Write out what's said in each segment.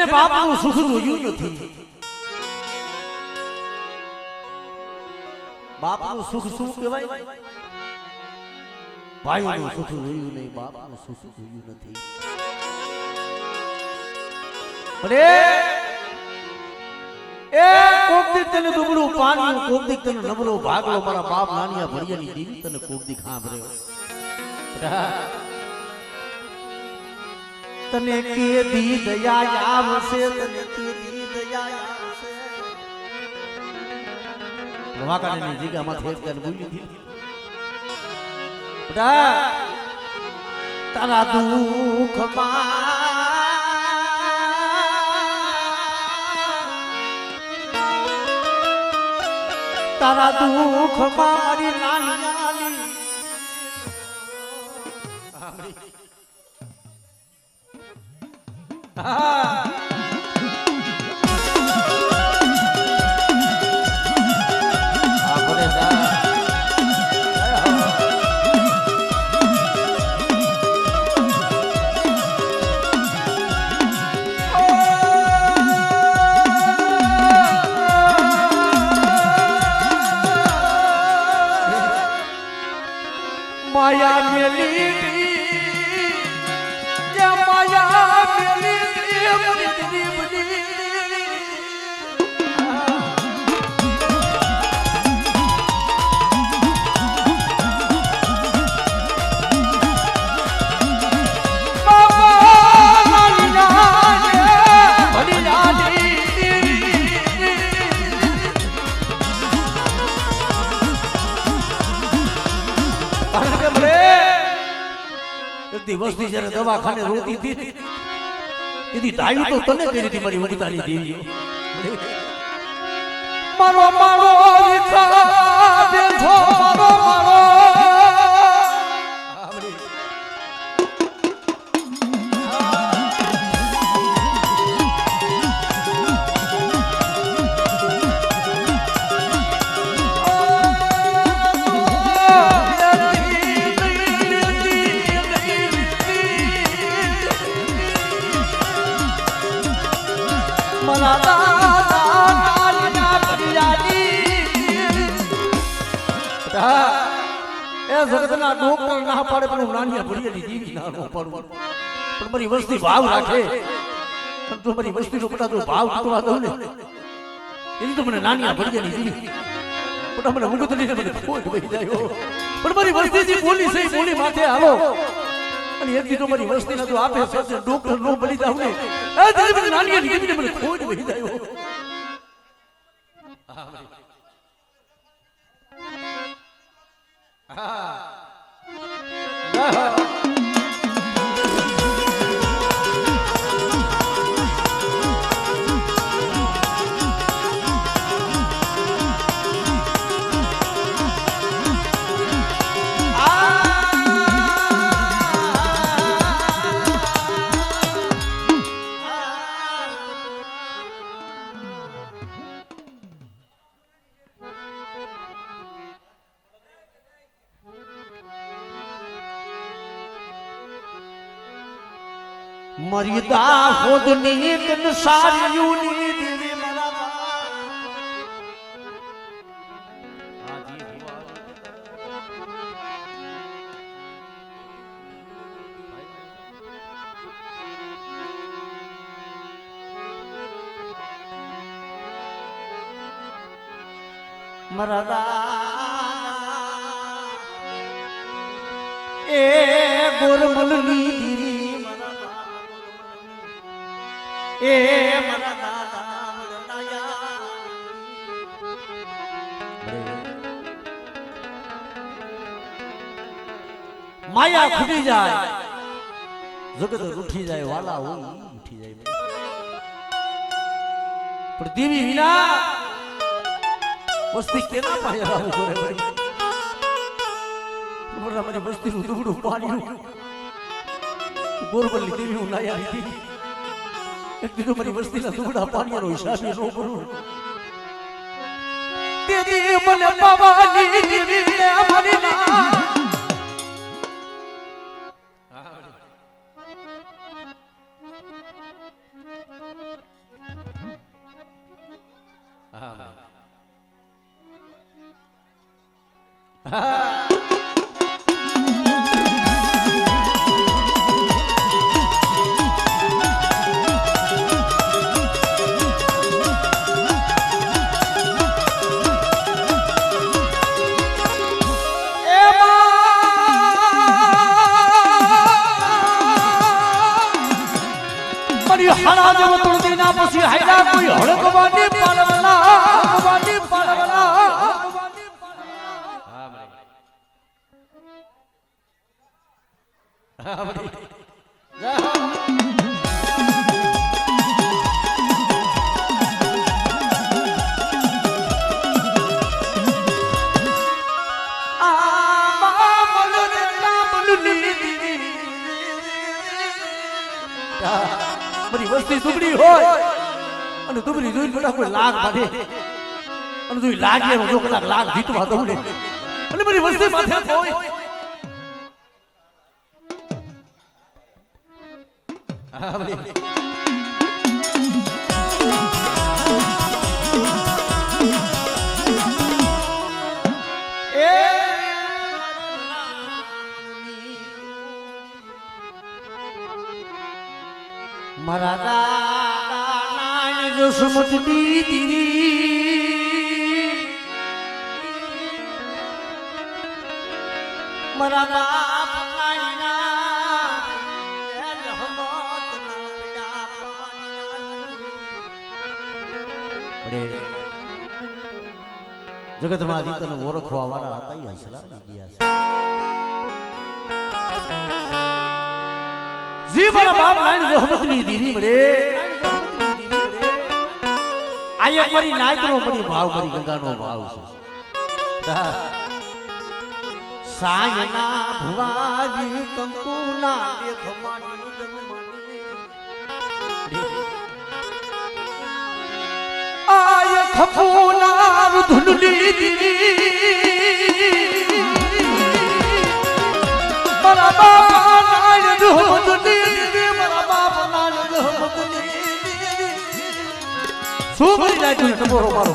જેને બાપનું સુખ જોયું નથી, બાપનું સુખ શું કહેવાય? ભાઈનું સુખ જોયું નહીં, બાપનું સુખ જોયું નથી. અરે એ કોક દી તને દુબળું પાણી, કોક દી તને નબળો ભાગલો, મારા બાપ નાનિયા ભરિયાની દેવી તને કોક દી ખાંભર્યો. તને કે દી દયા આવશે, તને કે દી દયા આવશે. વાકાની જગ્યામાં ફેર તને ભૂલી ગઈ. તારા દુઃખમાં તારા દુઃખમાં મારી નાની નાની માયા મેલી માયા મેલી વસ્તી જયારે દવાખાને રોતી હતી એથી ધાયું તો તને કરી હતી મારી ઉગતાની દેવીઓ. મારો મારો બેઠો મારો મારો જગતના ડોક્ટર ના પાડે પણ નાનિયા ભરિયાની દેવી ના પાડું. પણ મારી વસ્તી ભાવ રાખે, પણ તો મારી વસ્તીનો બધા તો ભાવ તૂટવા દઉં ને એની તો મને નાનિયા ભરિયાની દેવી બધા મને મુગત લઈને મને ખોટ વહી જાય. પણ મારી વસ્તી બોલી છે બોલી માથે હાલો અને એટલી તો મારી વસ્તીના તો આપે સાથે ડોક્ટર નો બની જાવ ને મને નાનિયા દેવીને મને ખોટ વહી જાય. મારી દાહોદની કંસારીઓની દેવી મારા એ ગોરમલની એ મારા દાદા માયા ખૂટી જાય, જગત રૂઠી જાય, વાલા હોય ઉઠી જાય. પણ દેવી વિના વસ્તી કેના પાયા આવું કરે ભાઈ? મારી વસ્તીનું દુબળું પાણી બોરબલની દેવી હું નાયા હતી. એક દીધું મારી વસ્તીના દુબળા પાણીનો હિસાબ ન કરું. દેવી મને પાવાની દેવી અમારી ના હળા જેવો તુલસી ના પછી હાયરા કોઈ હળકવાની પાલવના હળકવાની પાલવના હા ભાઈ મારી વસ્તી દુબળી હોય અને દુબળી જોઈને બધા કોઈ લાગ બાંધે અને તું લાગે જો કલાક લાગ જીતવા દઉં અને મારી વસ્તી માથે હોય મારા દાદા જસમત દીદી મારા બાપ જગતમાં આદિત્યને ઓળખવા વાળા હતા એ હસલા ગયા જી મારા બાપ લાઈન રહેમતની દીદી મળે આયે મારી નાયકનો મળી ભાવ મારી ગંગાનો ભાવ છે સાયના ભુવાજી કંકુના લેખમાની આય ખપુના ધુંડલી દીદી મારા બાપ લાઈન રહેમતની મારા બાપ લાઈન રહેમતની શું કરી નાખ્યું ટપોરો મારો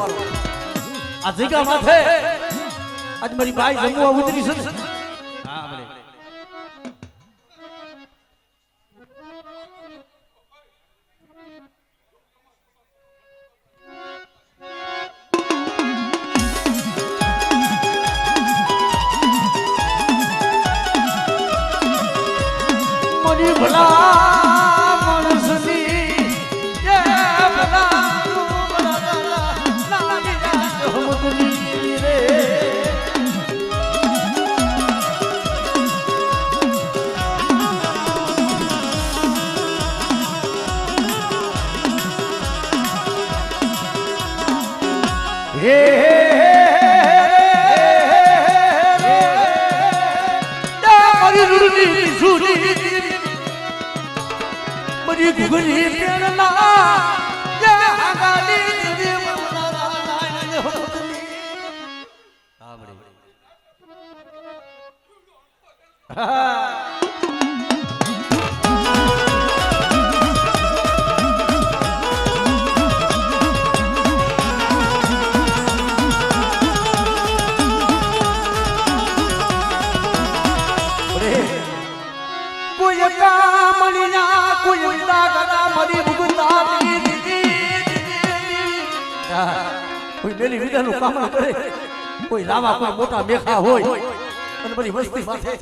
આ જગ્યા માથે આજ મારી બાઈ જમવા ઉતરી છે હા ભલે મરી ભલા મરી ઘુગરી પેરલા યા ગાડી દીદી મમરા લાઈન હોતની આમડી કોઈ કામણી ના કોઈ ઉડાગરા મરી ભુગતાની દીદી કોઈ મેલી વિદાનું કામ કરે કોઈ લાવા કોઈ મોટા મેખા હોય અને બધી વસ્તી માથે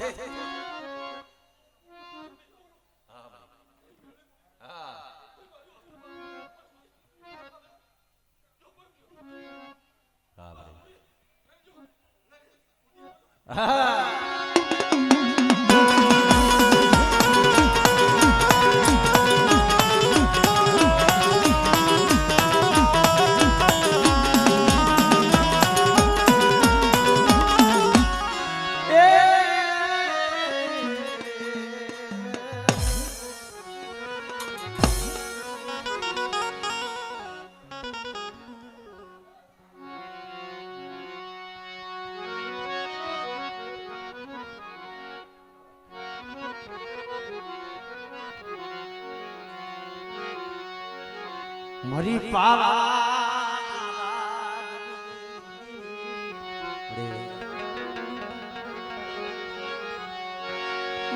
મરી પાવા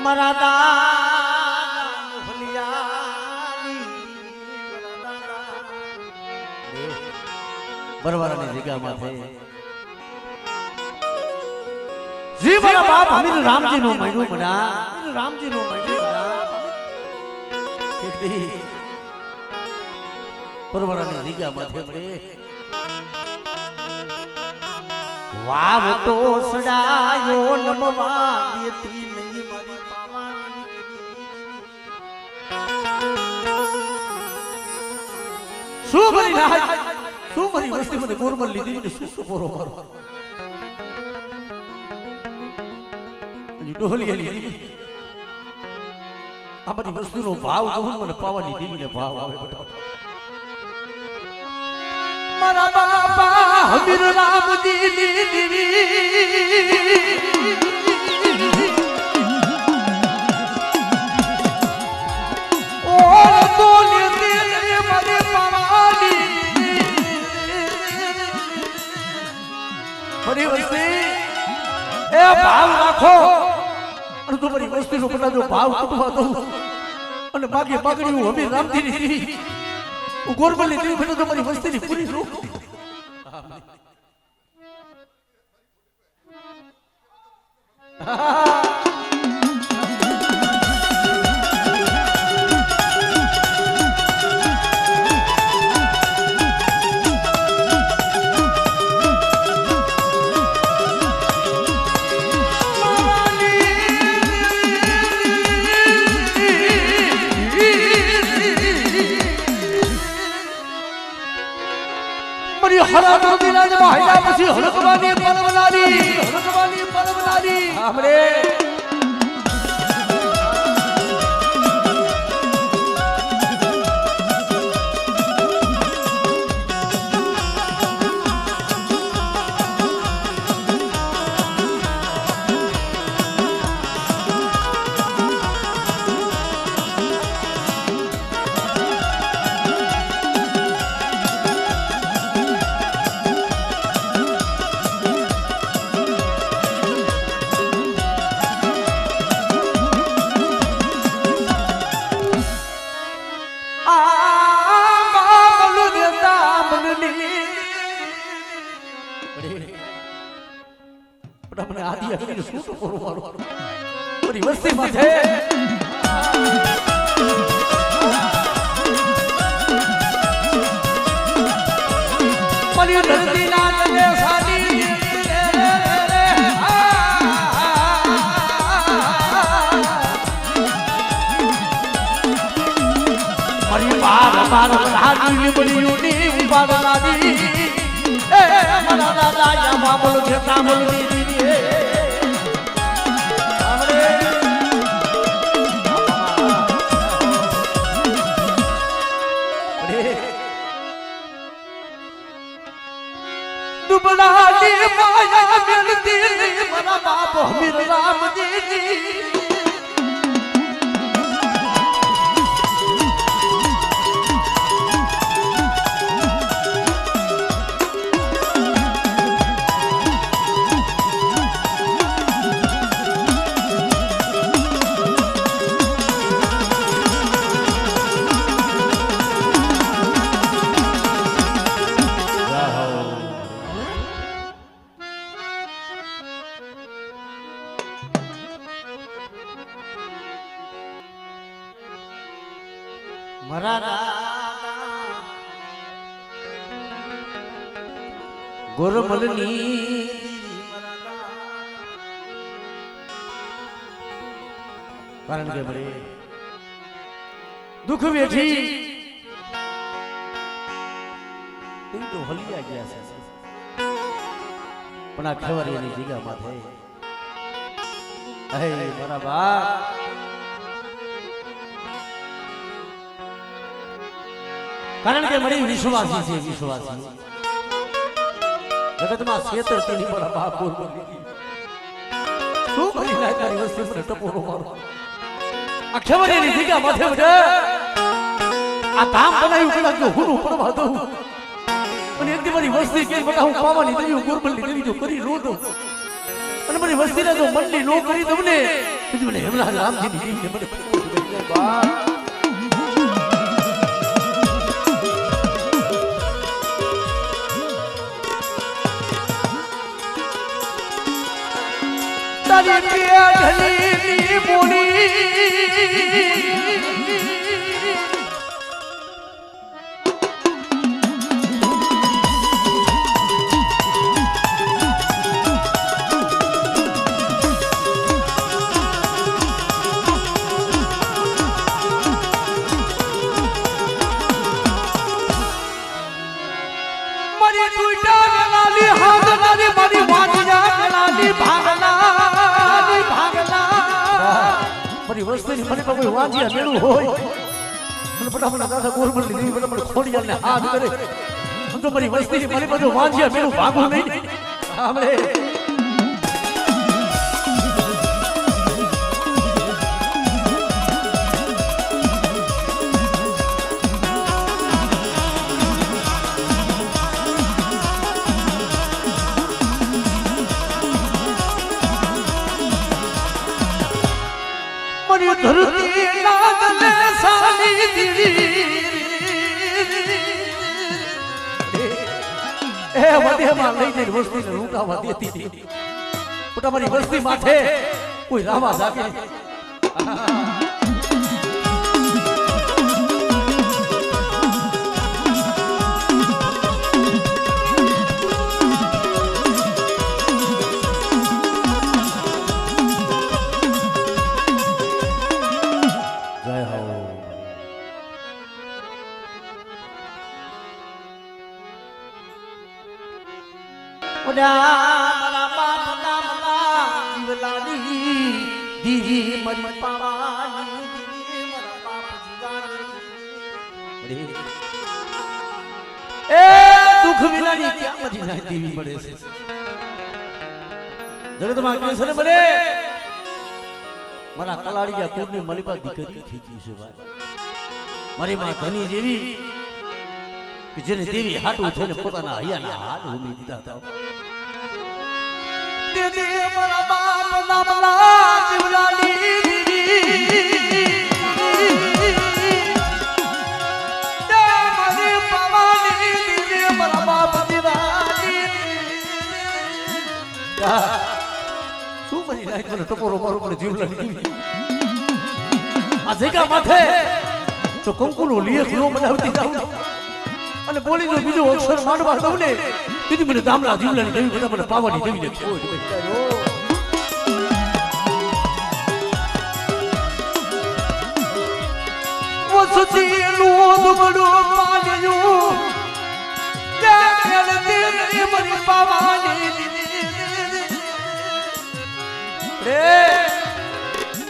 મારા દાદા ભલિયાની બરવારાની જગ્યામાં થઈ જી મારા બાપ હમીર રામજી નો મૈડું બના રામજી નો મૈડું બના કેટલી બરવારાની જગ્યામાં થઈ પડે વાવ તો સડાયો નમવા દેતી નહીં મારી પાવાની શું કરી રાજ શું મારી વસ્તી મને ગોરમલ લીધી ને શું પોરો મારો ડોલી લીધી આ બધી વસ્તુનો ભાવ કહું મને પાવાની દેવીને ભાવ આવે બેટા મારા બાપા હમીર રામજી દીવી ઓ તોલે તેરે મને પાવાની બધી વસ્તી એ ભાવ રાખો અને તમારી વસ્તીનો બધા જો ભાવ કુટવા દઉં અને બાકી પકડી હું હમીર રામજી દીવી ગોરબલ ની દેવી તમારી વસ્તીની પૂરી રૂપ હરા તો દિલા ને મહિલા પછી હળકવાની પરવનારી આપણે મને આદિ હકીને શું તો કરું મારું મારી વસ્તીમાં છે મારી ધરતી ના તને સાડી મારી બાર હાડી બની યુની ઉપાદનાદી એ મારા દાદા યા બાબલ જેતા બોલની दुबलाली माया मिलती मरा बाप हमीर रामजी ગોરમલની કારણ કે ભરે દુઃખ વેઠી તું તો હલિયા ગયા છે પણ આ ખવરિયાની જગ્યામાં થઈ હે મારા બાપ કારણ કે મારી વિશ્વાસી છે વિશ્વાસી જગતમાં ક્ષેત્ર તેની મારા બાપ બોલ શું કરી નાખ તારી વસ્તુ મને ટપોરો મારો આ ખવરિયાની જગ્યા માથે વડે આ કામ બનાવ્યું કદાચ જો હું પડવા દઉં અને એક મારી વસ્તી કે બેટા હું પાવાની દેવી ગોરબલની દેવી જો કરી રો દઉં અને મારી વસ્તીને જો મનની નો કરી દઉં ને તો મને હેમલા રામજીની જીવને મને તારી ઢલીની બોલી વસ્તુની મને કોઈ વાંચિયા મેળું હોય મને ફટાફટ દાદા કોરબલ લીધી ફટાફટ ખોડિયાને હાથ કરે તો મારી વસ્તીની મને બધું વાંચિયા મેળું ભાગવું નહીં સાંભળે ધરતી નાગલે સાલી દીવી એ વધેમાં લઈ જઈને વસ્તીને લૂંટાવા દેતી હતી પોતા મારી વસ્તી માથે કોઈ રાવા જાગે મારા બાપ નામના જીવલાની દીવી મરી પાવાની દીવી મારા બાપ જીવાની એ દુઃખ વિનાની ક્યાં મરી જાય દીવી મળે છે જગતમાં કે છે ને બને મારા કલાડીયા કુળની મલિપા દીકરી થઈ ગઈ છે ભાઈ મારી માં ધની જેવી કે જેને દેવી હાટું થઈને પોતાના હૈયાના હાથ ઉમી દીધા હતા દીદી મારા બાપ નામના જીવલાની દીદી મારી પાવાની દીદી મારા બાપ દીવાની શું બની નાખ મને ટપોરો મારો મને જીવલાની દીદી આ જગ્યા માથે તો કંકુનો લેખ નો બનાવતી જાઉં અને બોલી જો બીજો અક્ષર માંડવા દઉં ને તેથી મને દામલા જીવલાની દેવી બધા મને પાવાની દેવી ને ઓ સતી લોદ બડો પાડ્યો જાગલ દેવી મને પાવાની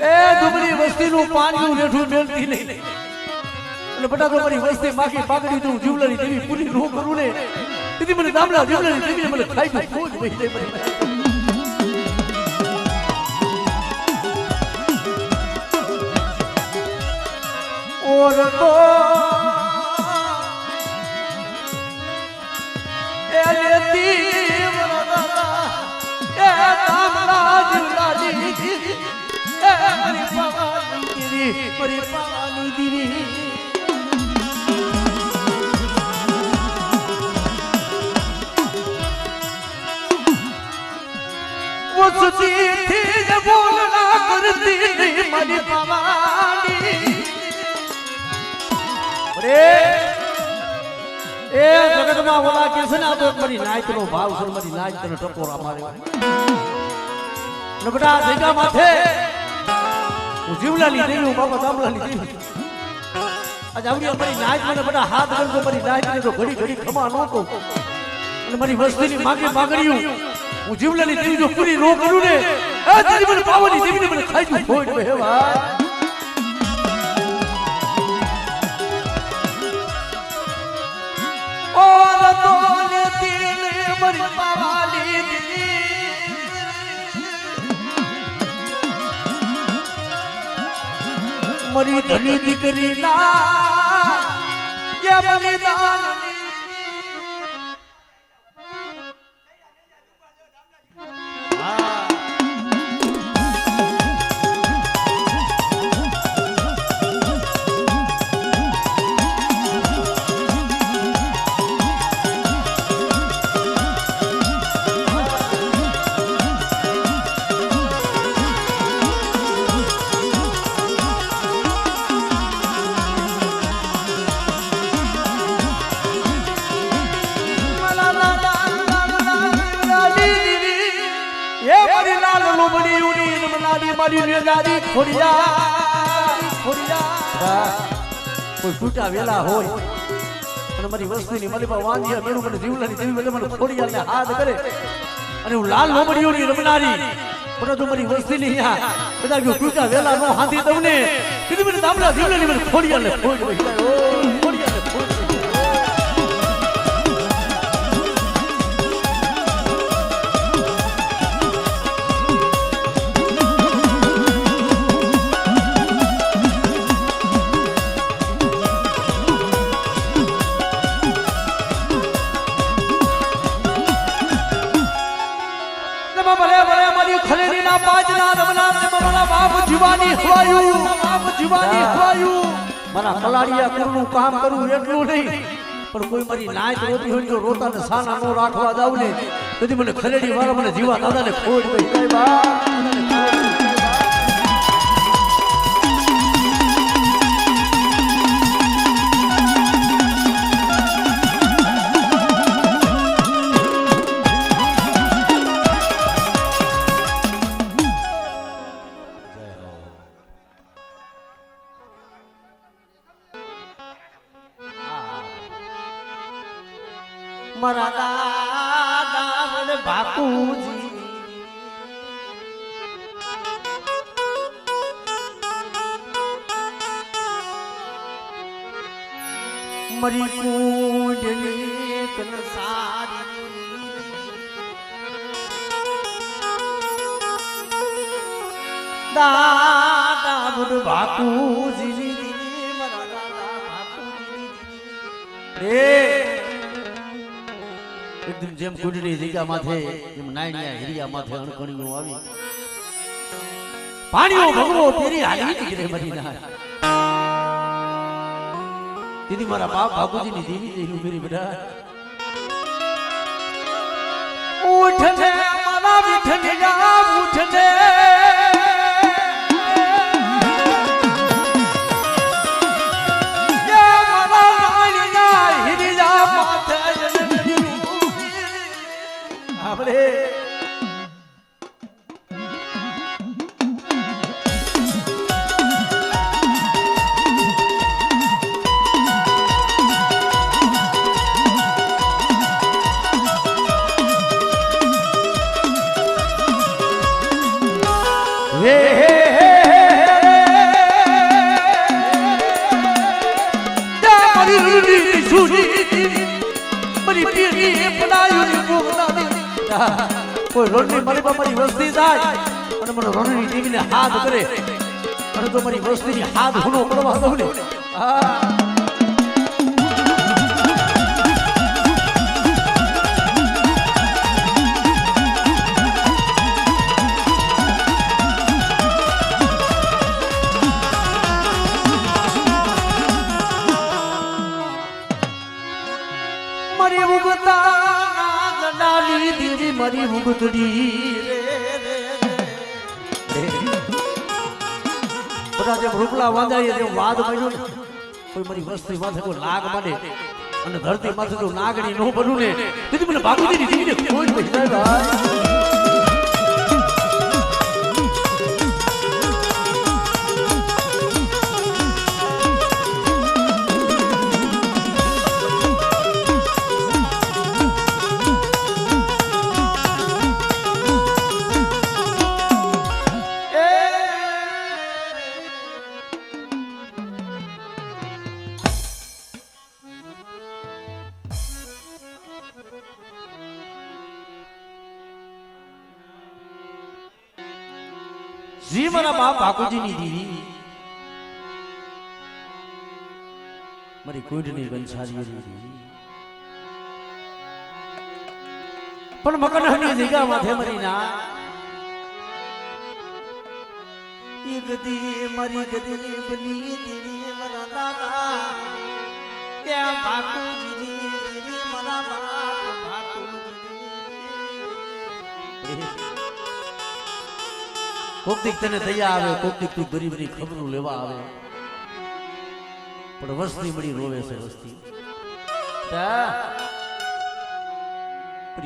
એ દુબળી વસ્તીનું પાણીનું રેઠું મેળતી નહીં અને બટા તો મારી વસ્તી માખી પાકડી તો જીવલાની દેવી પૂરી નો કરું ને તેથી મને દામલા જીવલાની દેવીને મને ખાઈ તો ખોજ વહી જાય મને ઓર તો એ લેતી વરદા એ દામલા જીવલાની એ મારી પાવાની દેવી મારી પાવાની દેવી सती थी बोलना करती मारी पावानी अरे ए जगत में बोला कैसे ना तो मारी नाच नो भाव सर मारी नाच तने टपोरा मारे ने बेटा जगह माथे जीवलानी देवी बाबा दामलानी देवी आज आवड़ी मारी नाच મને બેટા હાથ કરજો મારી નાચ ને તો ઘડી ઘડી ખમા નો કો અને મારી વસ્તીની માગે માગણીયું હું જીવલાની દેવી જો પૂરી નો કરું ને એ દીદી મને પાવાની દેવીને મને ખાઈ દઉં ફોડ હે ભાઈ ઓર તો લેતી ને મારી પાવાની દેવી મારી ધની દીકરી ના યે બલિદાન લોબડી ઉની નમનાડી મારી રેજાડી ખોડિયા કોઈ છૂટા વેલા હોય અને મારી વસ્તીની મારી પાસે વાંધ્યા મેળું મને જીવલાની દેવી એટલે મને ખોડિયાને હાથ કરે અને હું લાલ લોબડીઓની રમનારી પરંતુ મારી વસ્તીની અહીંયા બધા જો છૂટા વેલા નો હાથી તમને કીધું મને દામડા જીવલાની મને ખોડિયાને ખોડ ખોડિયાને ખોડ મારા કલાડિયા કુરનું કામ કરવું એટલું નહીં પણ કોઈ મારી નાચ રોતી હોય જો રોતા ને સાના નો રાખવા જાવ ને તેથી મને ખલેડી વાળા મને જીવા દાદાને ખોડ ગઈ બા મારા દાદા મને બાપુજી મરી કુંડલી તન સારી દાદા મને બાપુજી મારા દાદા બાપુજી એકદમ જેમ કુંડળી જગ્યા માથે એમ નાયણિયા હીરિયા માથે અણકણીઓ આવી પાણીઓ ભગવો તેરી હાલી નીકળે મરી ના દીદી મારા બાપ બાપુજીની દેવી દેવી મેરી બેટા ઉઠ છે મારા વિઠ્ઠલિયા ઉઠ છે કોઈ રોડની મારી બાપાની વસ્તી જાય અને મને રોડની દેવીને હાથ કરે અને તો મારી વસ્તીની હાથ હુનો પડવા દઉં ને મારી ઉગતા નાગડાલી દેવી મારી ઉગતડી બધા જેમ રૂપલા વાંધાય જેમ વાદ બન્યો ને કોઈ મારી વસ્તી માથે કોઈ લાગ માંડે અને ધરતી માથે તો નાગણી નો બનું ને તેથી મને બાપુજીની દીકરીને કોઈ પૈસા ભાઈ જી મારા બાપ બાપુજીની દીવી મારી કુંડની ગંસારીઓની દીવી પણ મકનહની જગ્યા માથે મરી ના ઈ ગદી મારી ગદી બની દીવી મારા દાદા ત્યાં બાપુજીની દીવી મારા બાપ બાપુજી કોક દીક તને દયા આવે કોક દીક તું બરી બરી ખબરો લેવા આવે પણ વસ્તી મળી રોવે છે વસ્તી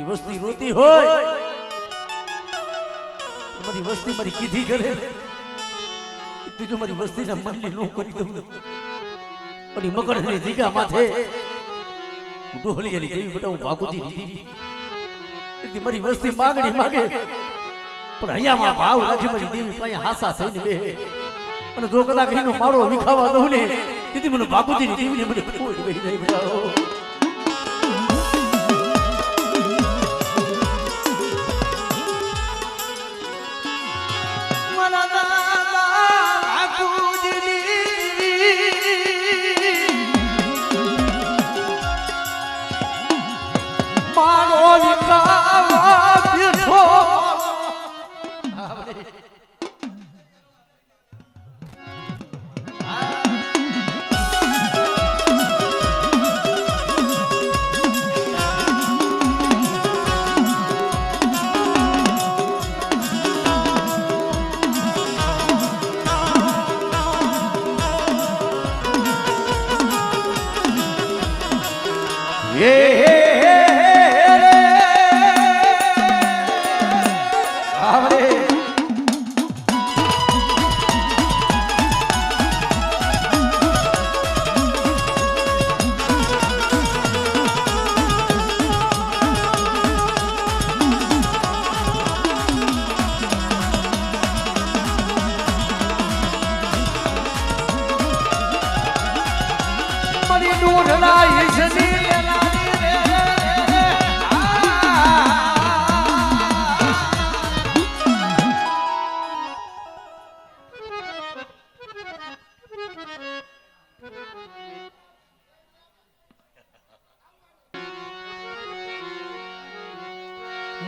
વસ્તી રોતી હોય મારી વસ્તી મારી કીધી કરે તું મારી વસ્તીના મનને નો કરી દઉં પણ મકડની દીકા માથે ડોહલી એની દેવી બેટા હું ભાગુતી દીધી મારી વસ્તી માગણી માગે પણ અહીંયામાં ભાવ રાખી મારી દેવી પાસે હાસા થઈને બે અને જો કદાચ એનો મારો વિખાવા દઉં ને તેથી મને ભાગુતી દેવીને મને કોઈ બેહી જાય બેટા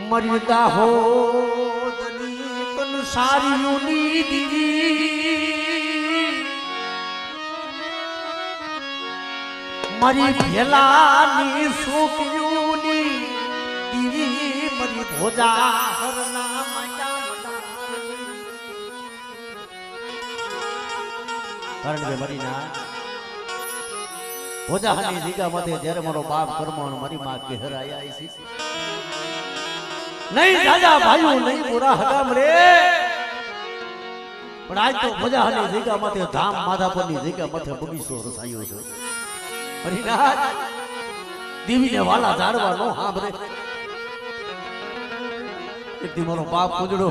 મર્યાદા હો પણ સારીઓની દીવી મારી ભેલાની સુકયુની દીવી મારી ભોજા હરના કારણ કે મારી ના ભોજાની દીગા માંથી જ્યારે મારો બાપ કર્મણ મારી માં કહેરાયા છે નહીં રાજા ભાઈઓ નહીં પૂરા હગામ રે પણ આજ તો ભોજાની દીગા માંથી ધામ માધાપરની દીગા માંથી બગીચો રસાયો છે હરિનાથ દેવીને વાલા ઝાડવા નો સાંભળે એક દી મારો બાપ પૂજડો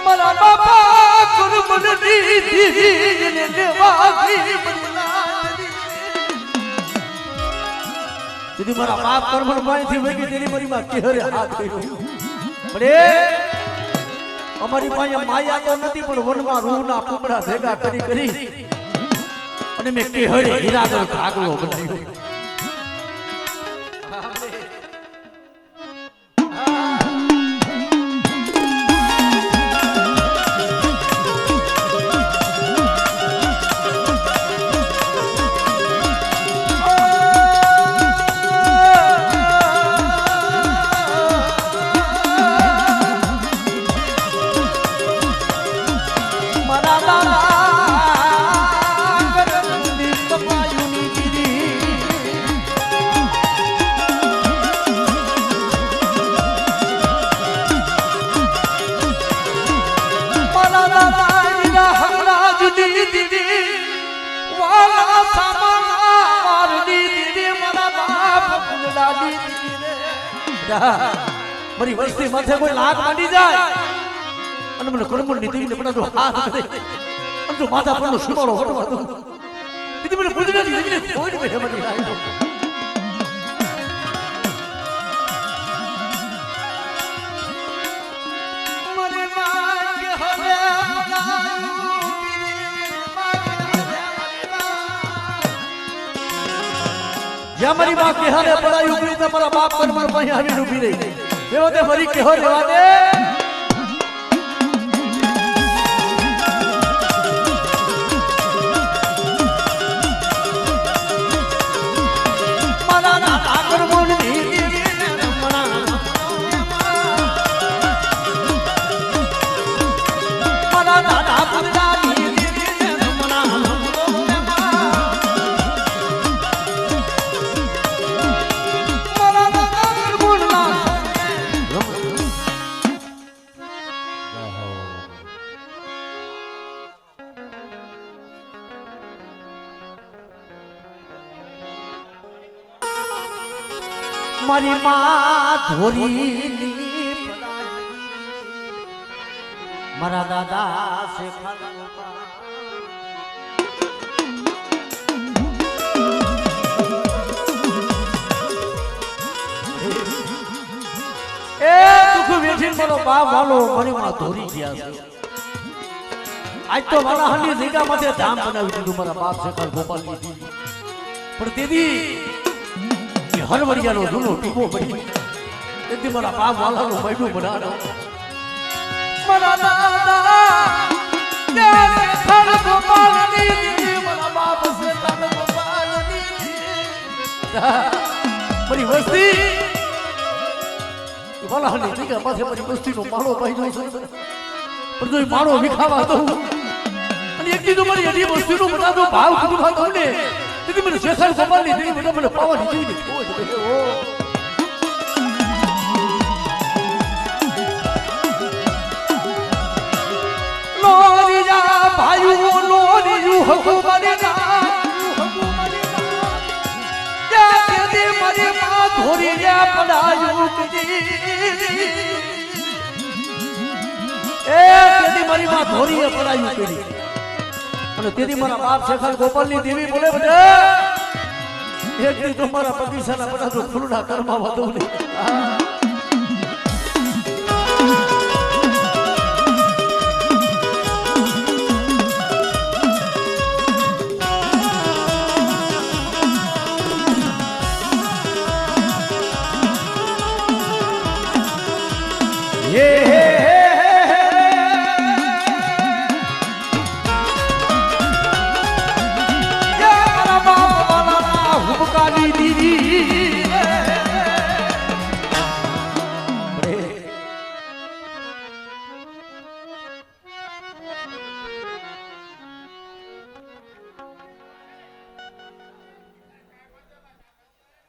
મારા બાપા કુરબની દીને લેવાથી દીદી મારા બાપ કર્મણ પાણીથી વેગી તેની મારી માં કેહરે હાથ કર્યો પણ અમારી પાસે માયા તો નથી પણ વનમાં રૂના કુકડા ભેગા કરી અને મેં કેહરે હીરાગર ભાગલો બનાવ્યો મારી વસ્તી માથે કોઈ લાગ માંડી જાય અને મને કર્મણ ની દેવીને બધા જો હાથ કરે અને જો માથા પરનો સુમાળો વટવા દઉં દીદી મને પૂજનાની દેવીને કોઈ બેઠે મને લાગ્યો મને માગે હવે જ્યાં મારી માં કેહારે પડાયું ઉભરી તમારા બાપ કર્મણ પાસે આવીને ઉભી રહી એવો તે ફરી કેહો લેવા દે મારા દાદા કર્મણ મારા દાદા મારી માં ધોરી મારા દાદા શેખાનો એ દુખ વેઠીને મારો બાપ વાલો મારી માં ધોરી ગયા છે આજ તો મારા હની જગ્યા માટે ધામ બનાવી દીધું મારા બાપ શેખાર ગોપાલની પણ તેથી હરવરિયાનો જૂનો ટીપો પડી તેથી મારા બાપ વાલાનું મૈડું બનાવો મારા દાદા શેખાર ગોપાલની મારા બાપ શેખાર ગોપાલની મારી વસ્તી વાલાની જગ્યા પાસે મારી વસ્તીનો માળો બાંધ્યો છે પણ જો માળો વિખાવા દઉં અને એક દી તો મારી અઢી વસ્તીનો બધા તો ભાવ કીધું દઉં ને તેથી મને શેખાર ગોપાલની દેવી બધા મને પાવાની દેવી છોડ ઓ લોરીયા ભાઈઓ લોરીયું હકુ મને ના તે મારી માં ધોરી રે પડાયું કદી એ તેથી મારી માં ધોરી રે પડાયું કદી અને તેથી મારા બાપ શેખાર ગોપાલની દેવી બોલે બધા એક દી તો મારા પતિસાના બધા ફૂલડા કર્મા વધુ નહીં